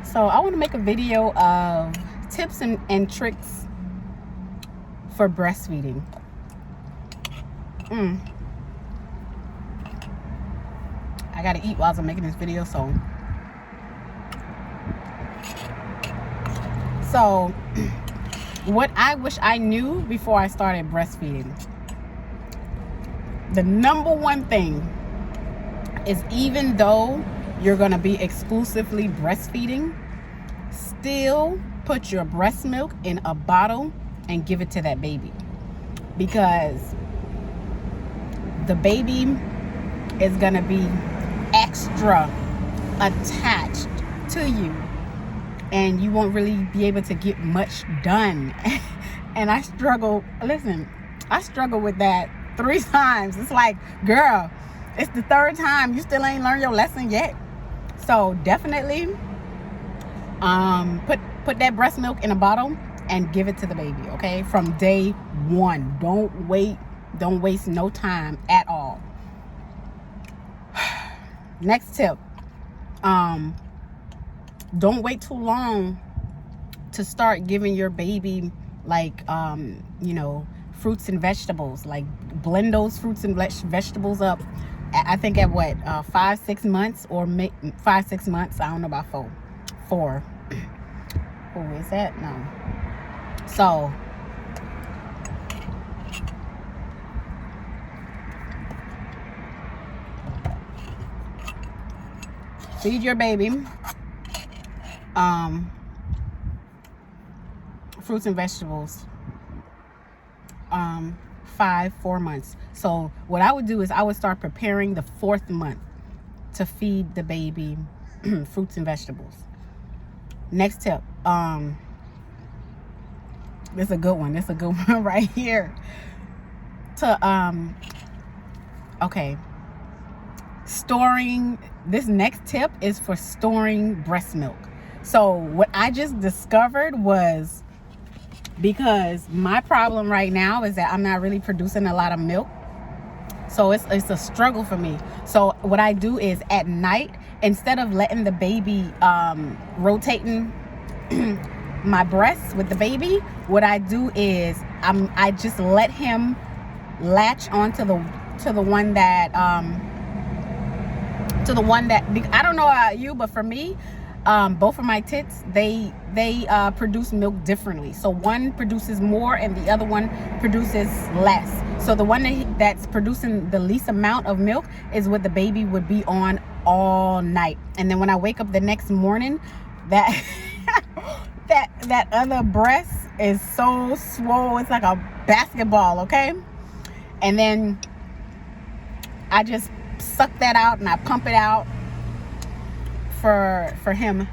So I want to make a video of tips and tricks for breastfeeding. I gotta eat while I'm making this video, so what I wish I knew before I started breastfeeding. The number one thing is, even though you're gonna be exclusively breastfeeding, still put your breast milk in a bottle and give it to that baby, because the baby is gonna be extra attached to you and you won't really be able to get much done. And I struggle with that 3 times. It's like, girl, it's the 3rd time, you still ain't learned your lesson yet. So definitely put that breast milk in a bottle and give it to the baby, okay, from day 1. Don't waste no time at all. Next tip, don't wait too long to start giving your baby, like, fruits and vegetables. Like, blend those fruits and vegetables up. I think at what, 5-6 months, or 5-6 months. I don't know about 4. Oh, is that? No. So feed your baby fruits and vegetables 4 months. So what I would do is I would start preparing the 4th month to feed the baby fruits and vegetables. Next tip, this is a good one. Right here. This next tip is for storing breast milk. So what I just discovered was, because my problem right now is that I'm not really producing a lot of milk, so it's a struggle for me. So what I do is, at night, instead of letting the baby rotating my breasts with the baby, what I do is I just let him latch onto the one that I don't know about you, but for me, both of my tits, they produce milk differently. So one produces more and the other one produces less. So the one that's producing the least amount of milk is what the baby would be on all night. And then when I wake up the next morning, that that other breast is so swole, it's like a basketball, okay? And then I just suck that out and I pump it out for him.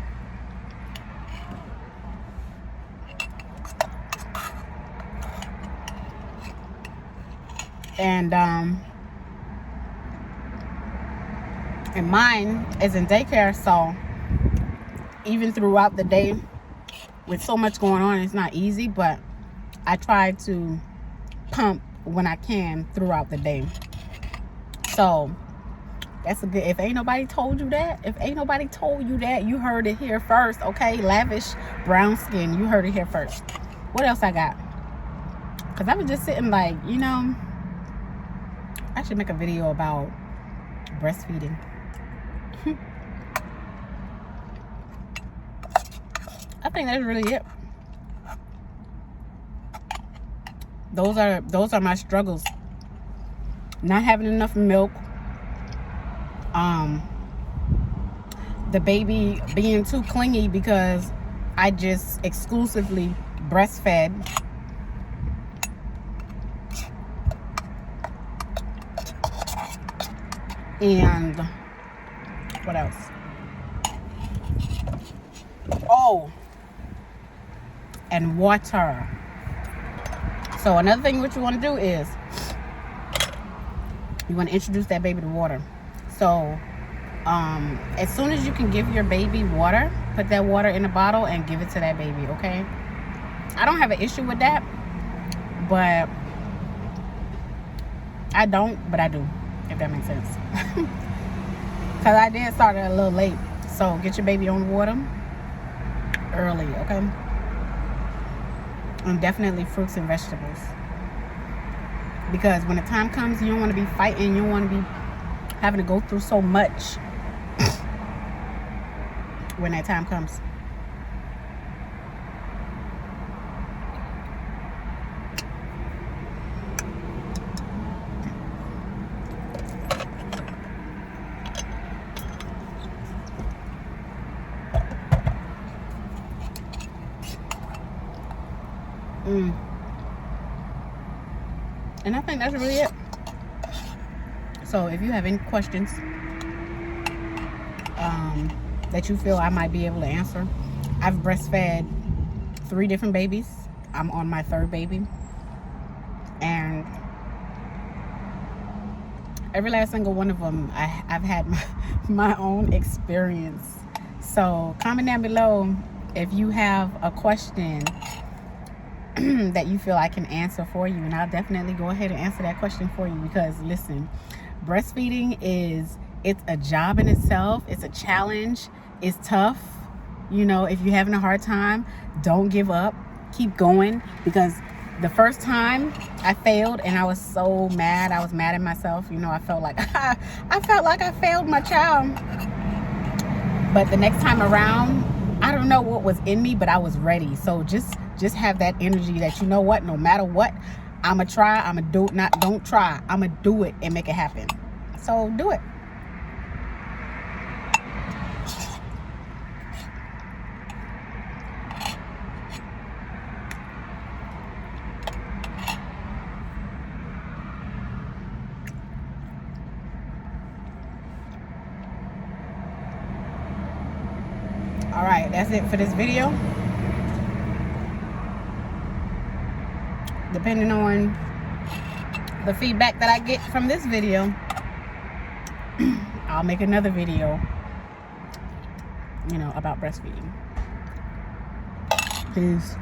And mine is in daycare, so even throughout the day, with so much going on, it's not easy, but I try to pump when I can throughout the day. So that's a good, if ain't nobody told you that, you heard it here first, okay? Lavish brown skin, you heard it here first. What else I got? Because I was just sitting like, I should make a video about breastfeeding. I think that's really it. Those are my struggles. Not having enough milk. The baby being too clingy because I just exclusively breastfed. And what else? Oh, and water. So another thing what you want to do is you want to introduce that baby to water. So as soon as you can give your baby water, put that water in a bottle and give it to that baby, okay? I don't have an issue with that, but I do, if that makes sense. Because I did start it a little late. So get your baby on water early, okay? And definitely fruits and vegetables. Because when the time comes, you don't want to be fighting. You don't want to be having to go through so much when that time comes. And I think that's really it. So if you have any questions that you feel I might be able to answer, I've breastfed 3 different babies. I'm on my 3rd baby. And every last single one of them, I've had my own experience. So comment down below if you have a question that you feel I can answer for you, and I'll definitely go ahead and answer that question for you. Because listen, breastfeeding it's a job in itself. It's a challenge. It's tough. You know, if you're having a hard time, don't give up. Keep going. Because the first time I failed, and I was so mad. I was mad at myself. You know, I felt like I failed my child. But the next time around, I don't know what was in me, but I was ready. So just have that energy that, you know what, no matter what, I'ma try, I'ma do it. Don't try, I'ma do it and make it happen. So do it. All right, that's it for this video. Depending on the feedback that I get from this video, I'll make another video, you know, about breastfeeding. Peace.